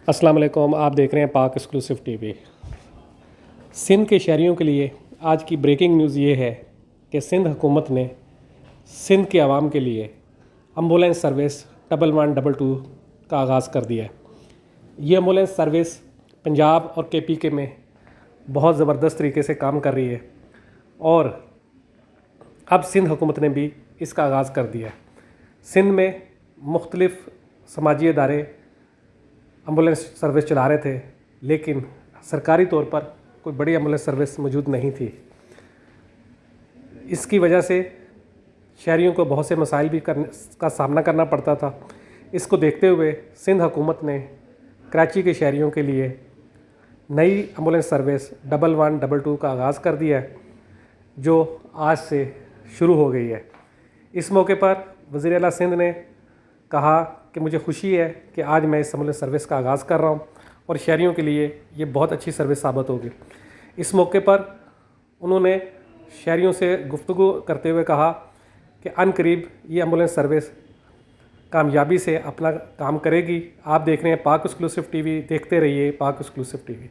अस्सलाम वालेकुम। आप देख रहे हैं पाक एक्सक्लूसिव टीवी। सिंध के शहरियों के लिए आज की ब्रेकिंग न्यूज़ ये है कि सिंध हुकूमत ने सिंध के आवाम के लिए एम्बुलेंस सर्विस 1122 का आगाज़ कर दिया है। ये एम्बुलेंस सर्विस पंजाब और KPK में बहुत ज़बरदस्त तरीके से काम कर रही है और अब सिंध हुकूमत ने भी इसका आगाज़ कर दिया है। सिंध में मुख्तलिफ़ समाजी इदारे एम्बुलेंस सर्विस चला रहे थे, लेकिन सरकारी तौर पर कोई बड़ी एम्बुलेंस सर्विस मौजूद नहीं थी। इसकी वजह से शहरियों को बहुत से मसाइल भी का सामना करना पड़ता था। इसको देखते हुए सिंध हुकूमत ने कराची के शहरियों के लिए नई एम्बुलेंस सर्विस 1122 का आगाज़ कर दिया है, जो आज से शुरू हो गई है। इस मौके पर वज़ीर आला सिंध ने कहा कि मुझे खुशी है कि आज मैं इस एम्बुलेंस सर्विस का आगाज़ कर रहा हूं और शहरियों के लिए ये बहुत अच्छी सर्विस साबित होगी। इस मौके पर उन्होंने शहरियों से गुफ्तगू करते हुए कहा कि अनकरीब ये एम्बुलेंस सर्विस कामयाबी से अपना काम करेगी। आप देख रहे हैं पाक एक्सक्लूसिव टीवी, देखते रहिए पाक एक्सक्लूसिव टीवी।